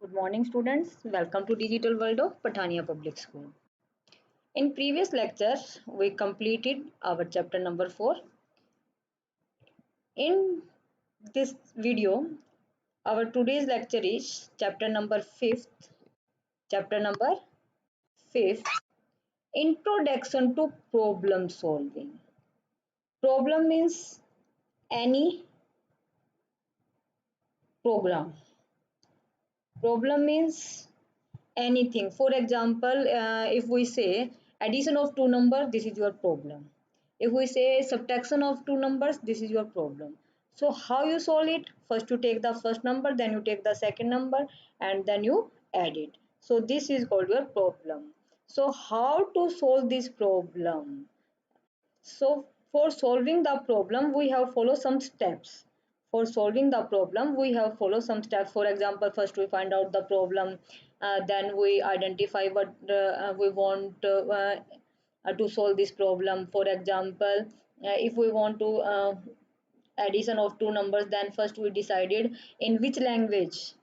Good morning, students. Welcome to Digital World of Patania Public School. In previous lectures, we completed our chapter number 4. In this video, our today's lecture is chapter number 5th. Chapter number 5th, Introduction to Problem Solving. Problem means any program. Problem means anything. For example, if we say addition of two numbers, this is your problem. If we say subtraction of two numbers, this is your problem. So how you solve it? First you take the first number, then you take the second number, and then you add it. So this is called your problem. So how to solve this problem? So for solving the problem, we have follow some steps. For solving the problem, we have follow some steps. For example, first we find out the problem, then we identify what we want to solve this problem. For example, if we want to addition of two numbers, then first we decided in which language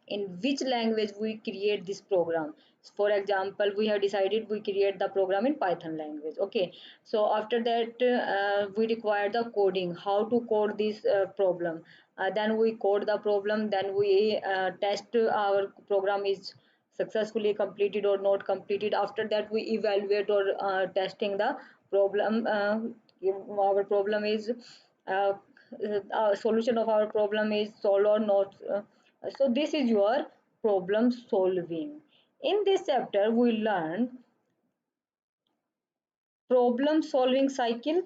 we create this program. For example, we have decided we create the program in Python language. Okay, so after that we require the coding, how to code this problem. Then we code the problem, then we test our program is successfully completed or not completed. After that we evaluate or testing the problem. If our problem is uh, solution of our problem is solved or not. So this is your problem solving. In this chapter we learn problem solving cycle,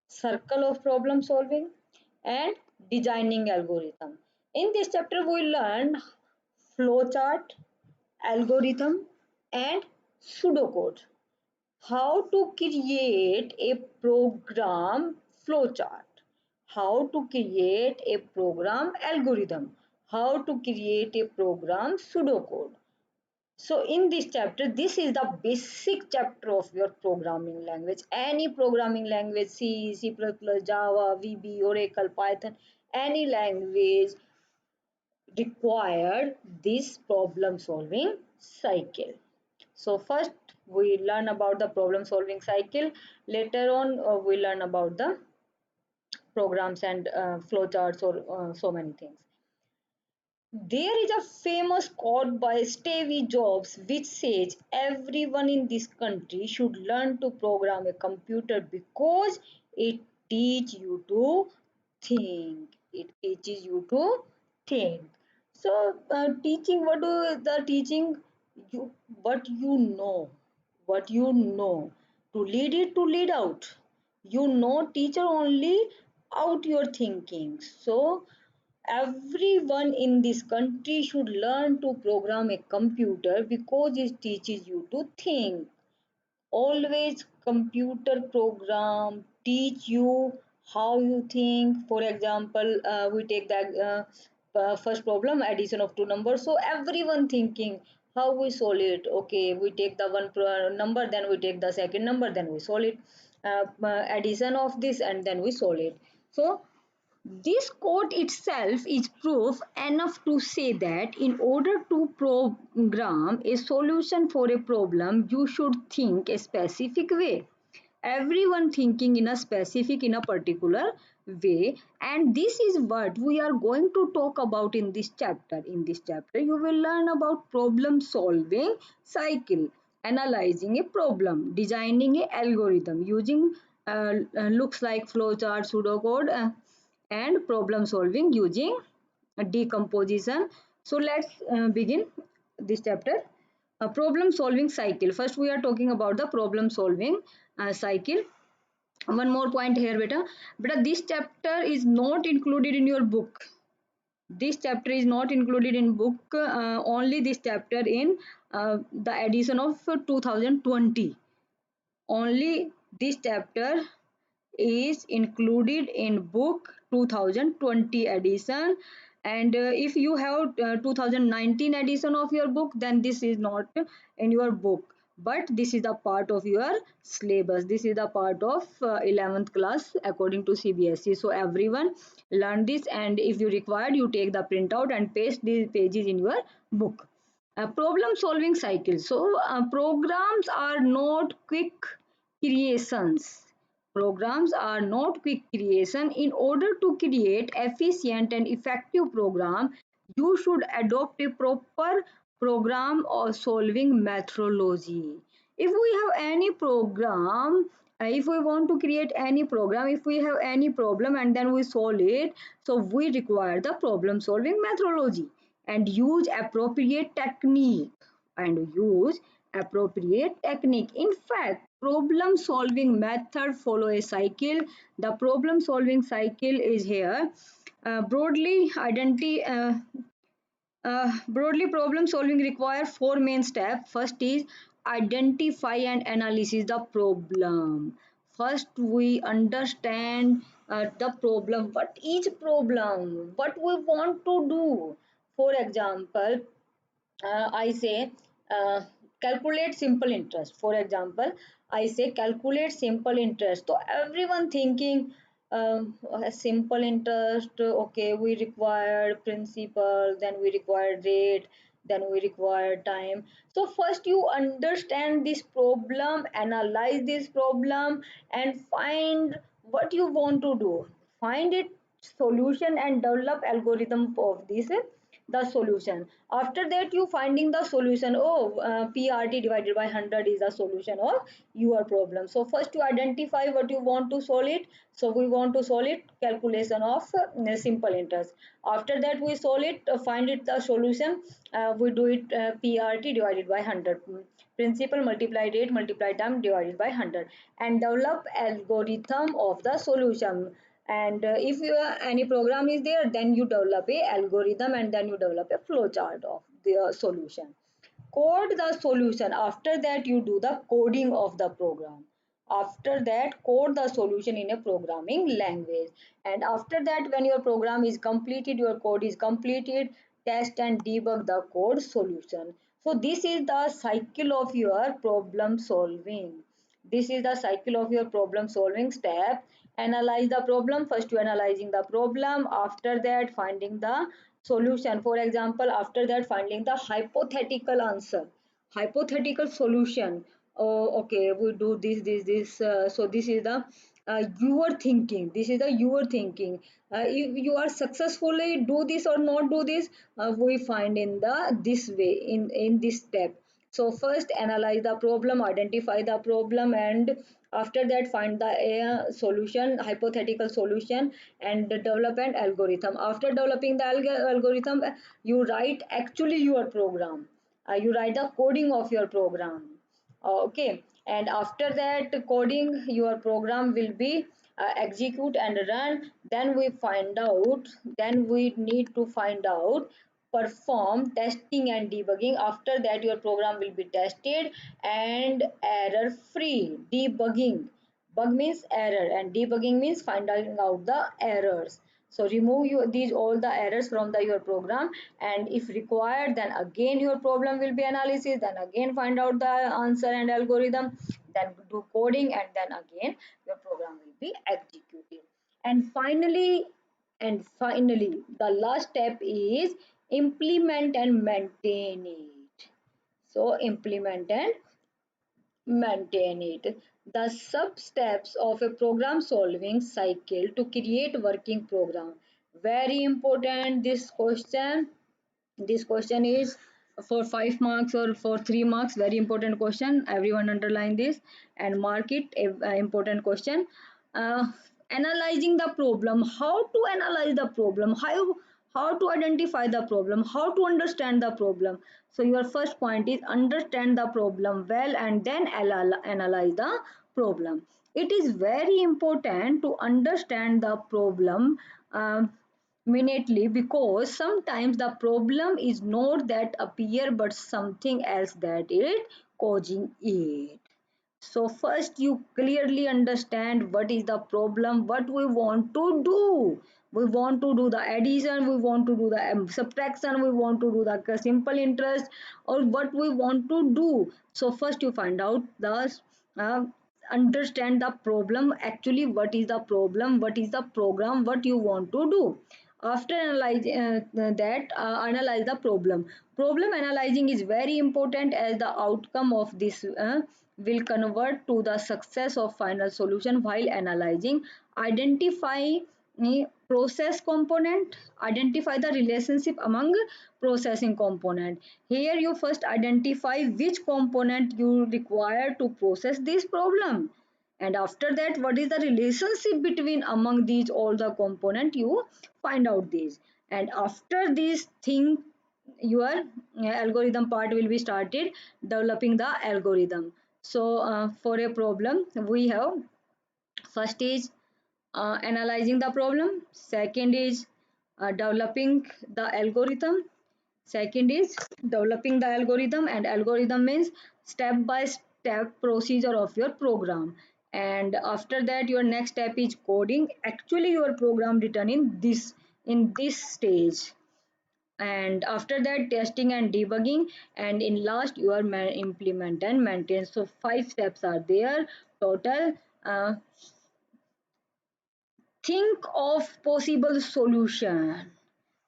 circle of problem solving, and designing algorithm. In this chapter we learn flowchart, algorithm, and pseudocode. How to create a program flowchart, how to create a program algorithm, how to create a program pseudocode. So in this chapter, this is the basic chapter of your programming language. Any programming language, C, C++, Java, VB, Oracle, Python, any language required this problem solving cycle. So first we learn about the problem solving cycle. Later on we learn about the programs and flowcharts or so many things. There is a famous quote by Steve Jobs which says everyone in this country should learn to program a computer because it teaches you to think. It teaches you to think. So teaching, what do the teaching? You what you know, what you know. To lead it, to lead out. You know teacher only out your thinking. So everyone in this country should learn to program a computer because it teaches you to think. Always computer program teach you how you think. For example, we take that first problem, addition of two numbers. So everyone thinking how we solve it. Okay, we take the one number, then we take the second number, then we solve it. Addition of this, and then we solve it. So this quote itself is proof enough to say that in order to program a solution for a problem, you should think a specific way. Everyone thinking in a specific, in a particular way, and this is what we are going to talk about in this chapter. In this chapter, you will learn about problem solving cycle, analyzing a problem, designing a algorithm using looks like flowchart, pseudocode, and problem solving using decomposition. So let's begin this chapter. A problem solving cycle. First we are talking about the problem solving cycle. One more point here, beta, this chapter is not included in your book. This chapter is not included in book, only this chapter in the edition of 2020. Only this chapter is included in book 2020 edition, and if you have 2019 edition of your book, then this is not in your book. but this is the part of your syllabus. This is the part of 11th class according to CBSE. So everyone learn this, and if you required, you take the printout and paste these pages in your book. Problem solving cycle. So programs are not quick creations. Programs are not quick creation. In order to create efficient and effective program, you should adopt a proper program or solving methodology. If we have any program, if we want to create any program, if we have any problem and then we solve it, so we require the problem solving methodology and use appropriate technique and use appropriate technique. In fact, problem solving method follow a cycle. The problem solving cycle is here. Broadly, problem solving requires four main steps. First is identify and analysis the problem. First, we understand the problem. What is problem? What we want to do? For example, I say calculate simple interest. For example, I say calculate simple interest. So everyone thinking a simple interest. Okay, we require principal, then we require rate, then we require time. So first you understand this problem, analyze this problem, and find what you want to do. Find it solution and develop algorithm of this the solution. After that you finding the solution. Oh, PRT divided by 100 is the solution of your problem. So first you identify what you want to solve it. So we want to solve it calculation of simple interest. After that we solve it, find it the solution. We do it PRT divided by 100, principal multiply rate multiply time divided by 100, and develop algorithm of the solution. And if any program is there, then you develop a algorithm and then you develop a flow chart of the solution. Code the solution. After that you do the coding of the program. After that code the solution in a programming language. And after that, when your program is completed, your code is completed, test and debug the code solution. So this is the cycle of your problem solving. This is the cycle of your problem solving step. Analyze the problem. First you analyzing the problem, after that finding the solution. For example, after that finding the hypothetical answer, hypothetical solution. Oh, okay, we do this. So this is the your thinking. This is the your thinking. If you are successfully do this or not do this, we find in the this way, in this step. So first analyze the problem, identify the problem, and after that find the solution, hypothetical solution, and develop an algorithm. After developing the algorithm, you write actually your program. You write the coding of your program. Okay, and after that coding, your program will be execute and run. Then we find out, then we need to find out, perform testing and debugging. After that your program will be tested and error free. Debugging, bug means error and debugging means finding out the errors. So remove these all the errors from your program, and if required, then again your problem will be analysis, then again find out the answer and algorithm, then do coding, and then again your program will be executed. And finally the last step is implement and maintain it. So implement and maintain it. The sub steps of a program solving cycle to create working program. Very important this question. This question is for 5 marks or for 3 marks. Very important question. Everyone underline this and mark it. A important question. uh, Analyzing the problem. How to analyze the problem? How to identify the problem? How to understand the problem? So your first point is understand the problem well and then analyze the problem. It is very important to understand the problem minutely, because sometimes the problem is not that appear but something else that is causing it. So first you clearly understand what is the problem, what we want to do. We want to do the addition, we want to do the subtraction, we want to do the simple interest, or what we want to do. So first you find out the uh, understand the problem, actually what is the problem, what is the program, what you want to do. After analyzing analyze the problem analyzing is very important, as the outcome of this will convert to the success of final solution. While analyzing, identify process component, identify the relationship among processing component. Here you first identify which component you require to process this problem, and after that what is the relationship between among these all the component, you find out these. And after this thing, your algorithm part will be started, developing the algorithm. So for a problem we have, first is analyzing the problem, second is developing the algorithm, second is developing the algorithm, and algorithm means step by step procedure of your program. And after that your next step is coding, actually your program written in this stage. And after that testing and debugging, and in last you are implement and maintain. So five steps are there total. uh, think of possible solution.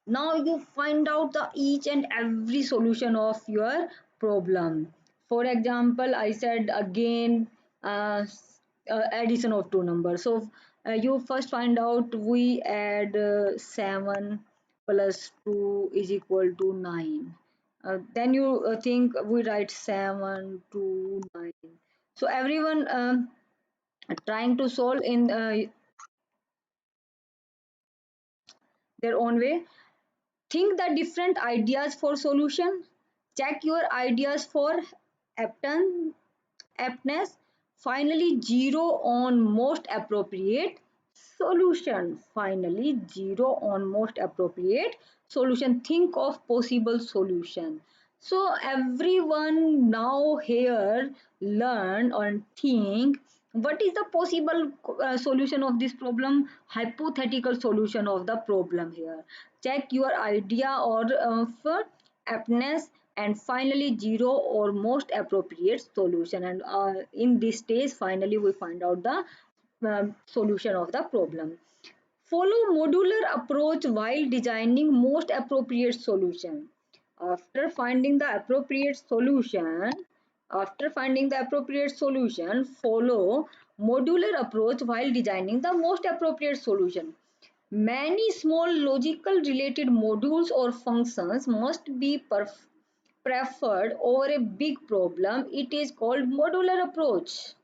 Now you find out the each and every solution of your problem. For example, I said again, addition of two numbers. So you first find out, we add 7 plus 2 is equal to 9. Then you think we write 7 to 9. So everyone trying to solve in their own way. Think the different ideas for solution. Check your ideas for aptness. aptness. Finally, zero on most appropriate solution. Finally, zero on most appropriate solution. Think of possible solution. So everyone now here learn and think what is the possible solution of this problem, hypothetical solution of the problem here. Check your idea or of aptness, and finally zero or most appropriate solution. And in this stage finally we find out the solution of the problem. Follow modular approach while designing most appropriate solution. After finding the appropriate solution, after finding the appropriate solution, follow modular approach while designing the most appropriate solution. Many small logical related modules or functions must be preferred over a big problem. It is called modular approach,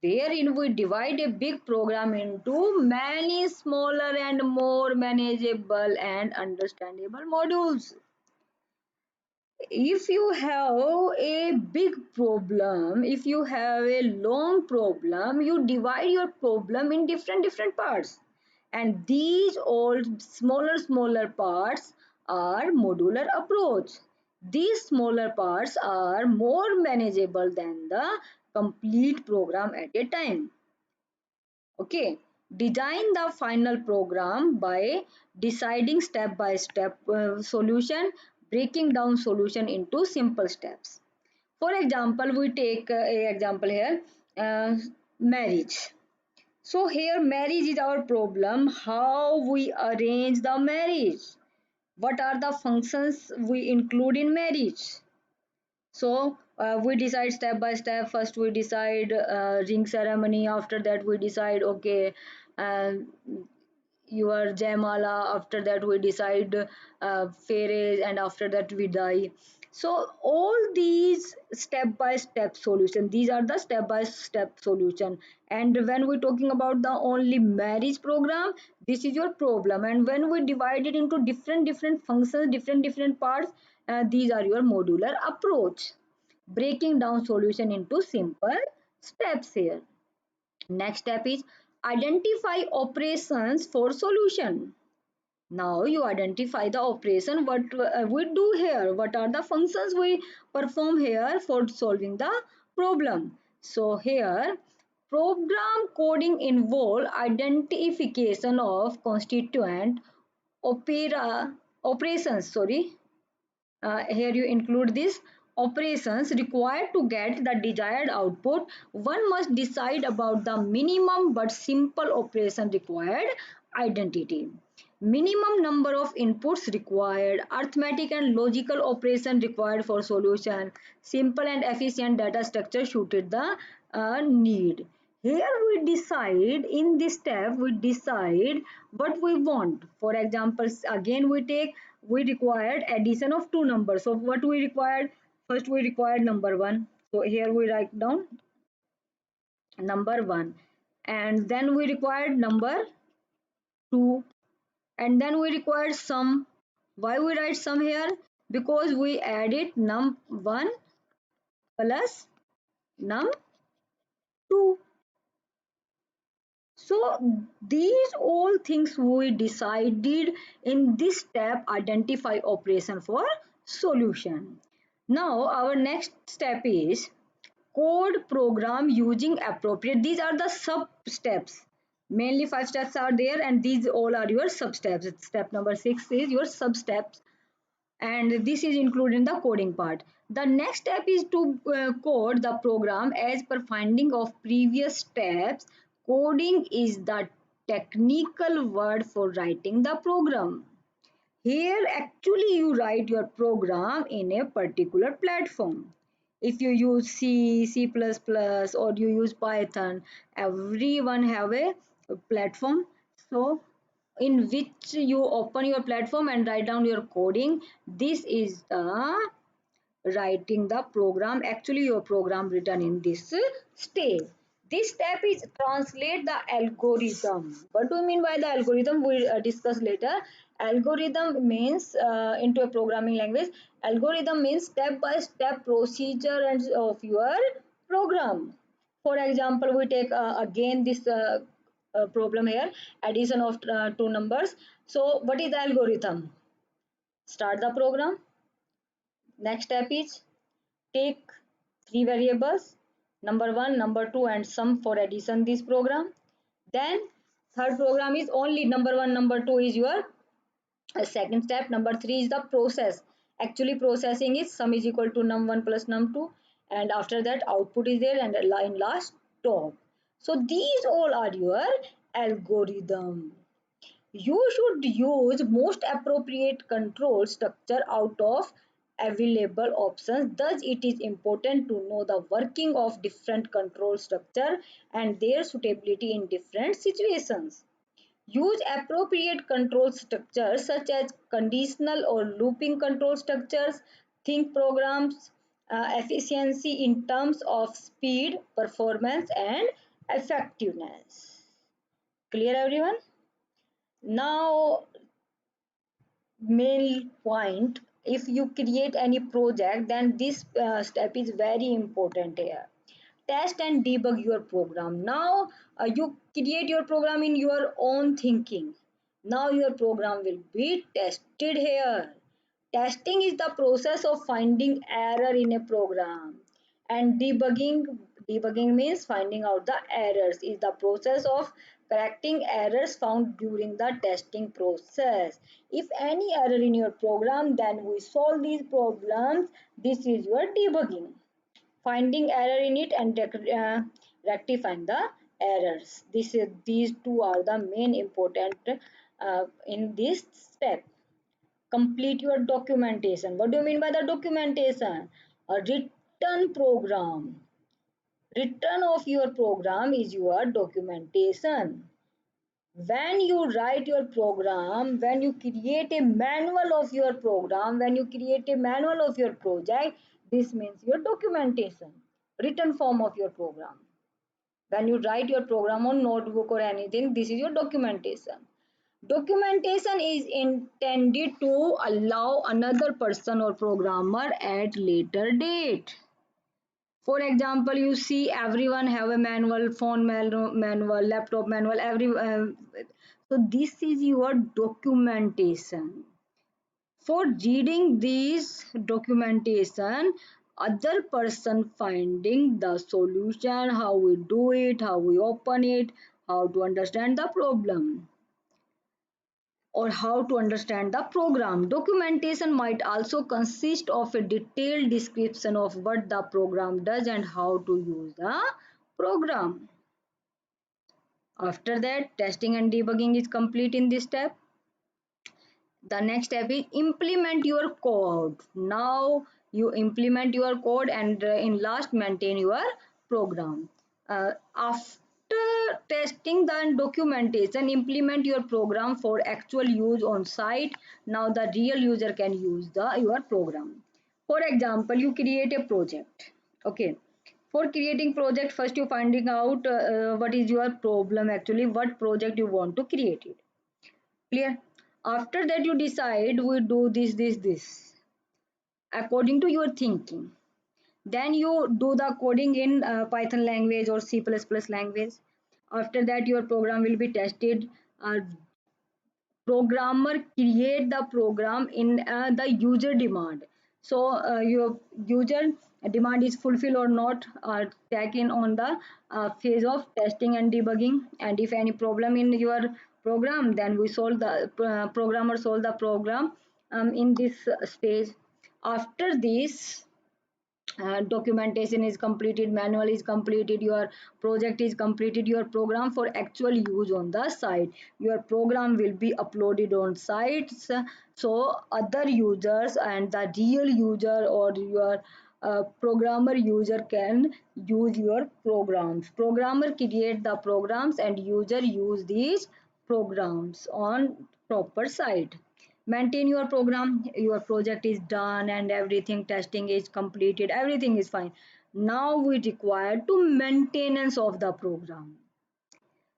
wherein we divide a big program into many smaller and more manageable and understandable modules. If you have a big problem, if you have a long problem, you divide your problem in different parts, and these all smaller parts are modular approach. These smaller parts are more manageable than the complete program at a time. Okay, design the final program by deciding step by step solution, breaking down solution into simple steps. For example, we take a example here, uh, marriage. So here marriage is our problem, how we arrange the marriage, what are the functions we include in marriage. So we decide step by step. First we decide ring ceremony, after that we decide okay, uh, your jaimala, after that we decide fairies, and after that we die. So all these step by step solution, these are the step by step solution. And when we're talking about the only marriage program, this is your problem, and when we divide it into different functions, different parts, these are your modular approach, breaking down solution into simple steps here. Next step is identify operations for solution. Now you identify the operation, what we do here, what are the functions we perform here for solving the problem. So here, program coding involve identification of constituent operations. Sorry, here you include these operations required to get the desired output. One must decide about the minimum but simple operation required identity. Minimum number of inputs required, arithmetic and logical operation required for solution, simple and efficient data structure suited the need. Here we decide, in this step we decide what we want. For example, again we required addition of two numbers. So what we required? First we required number 1. So here we write down number 1, and then we required number 2, and then we required sum. Why we write sum here? Because we added num 1 plus num 2. So these all things we decided in this step, identify operation for solution. Now our next step is code program using appropriate. These are the sub steps. Mainly 5 steps are there, and these all are your sub steps. Step number 6 is your sub steps, and this is included in the coding part. The next step is to code the program as per finding of previous steps. Coding is the technical word for writing the program. Here actually you write your program in a particular platform. If you use C, C++ or you use Python, everyone have a platform. So in which you open your platform and write down your coding. This is the writing the program, actually your program written in this stage. This step is translate the algorithm. What do you mean by the algorithm? We will discuss later. Algorithm means into a programming language, algorithm means step by step procedure and of your program. For example, we take again this problem here, addition of two numbers. So what is the algorithm? Start the program. Next step is take three variables, number 1, number 2 and sum for addition this program. Then third program is only number 1, number 2 is your second step. Number 3 is the process. Actually processing is sum is equal to num1 plus num2, and after that output is there, and in last top. So these all are your algorithm. You should use most appropriate control structure out of available options. Thus, it is important to know the working of different control structure and their suitability in different situations. Use appropriate control structures such as conditional or looping control structures. Think programs efficiency in terms of speed, performance, and effectiveness. Clear, everyone? Now main point, if you create any project, then this step is very important here. Test and debug your program. Now you create your program in your own thinking. Now your program will be tested here. Testing is the process of finding error in a program, and debugging means finding out the errors, is the process of correcting errors found during the testing process. If any error in your program, then we solve these problems. This is your debugging, finding error in it and rectifying the errors. These two are the main important in this step. Complete your documentation. What do you mean by the documentation? A written program. Written of your program is your documentation. When you write your program, when you create a manual of your program, when you create a manual of your project, this means your documentation, written form of your program. When you write your program on notebook or anything, this is your documentation. Documentation is intended to allow another person or programmer at later date. For example, you see everyone have a manual, phone manual, laptop manual, so this is your documentation. For reading this documentation, other person finding the solution, how we do it, how we open it, how to understand the problem, or how to understand the program. Documentation might also consist of a detailed description of what the program does and how to use the program. After that, testing and debugging is complete in this step. The next step is implement your code. Now you implement your code, and in last maintain your program. After testing the documentation, implement your program for actual use on site. Now the real user can use the your program. For example, you create a project. Okay, for creating project, first you finding out what is your problem, actually what project you want to create it. Clear? After that you decide we do this according to your thinking. Then you do the coding in Python language or C++ language. After that your program will be tested. Programmer create the program in the user demand. So your user demand is fulfilled or not, taken on the phase of testing and debugging. And if any problem in your program, then we solve the programmer solve the program in this stage. After this, documentation is completed, manual is completed, your project is completed, your program for actual use on the site, your program will be uploaded on sites, so other users and the real user or your programmer user can use your programs. Programmer create the programs and user use these programs on proper site. Maintain your program, your project is done and everything, testing is completed, everything is fine. Now we require to maintenance of the program.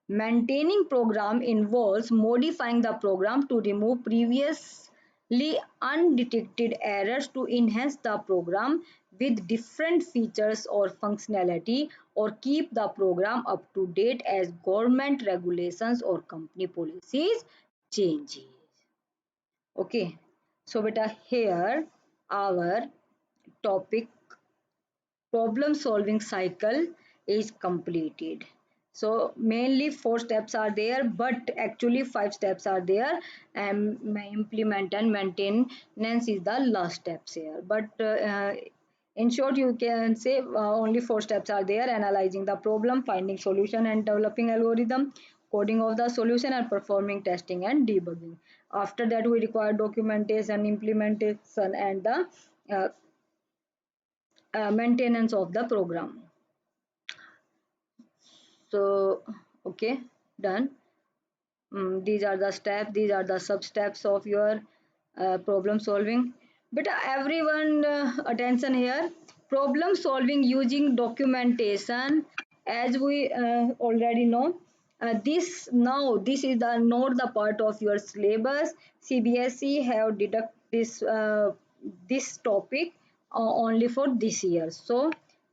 Maintaining program involves modifying the program to remove previously undetected errors, to enhance the program with different features or functionality, or keep the program up to date as government regulations or company policies changes. Okay, so beta here our topic problem solving cycle is completed. So mainly 4 steps are there, but actually 5 steps are there, and implement and maintenance is the last steps here. But in short, you can say only 4 steps are there: analyzing the problem, finding solution and developing algorithm, coding of the solution, and performing testing and debugging. After that, we require documentation, implementation, and the uh, maintenance of the program. So okay, done. These are the steps, these are the sub steps of your problem solving. But everyone, attention here. Problem solving using documentation, as we already know, this is the not the part of your syllabus. CBSE have deduct this topic only for this year, so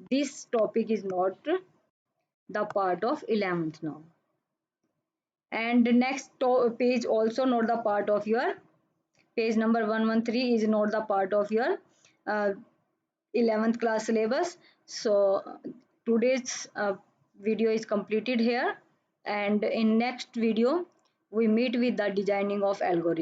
this topic is not the part of 11th now. And the next page also not the part of your page number 113 is not the part of your uh, 11th class syllabus. So today's video is completed here, and in next video we meet with the designing of algorithm.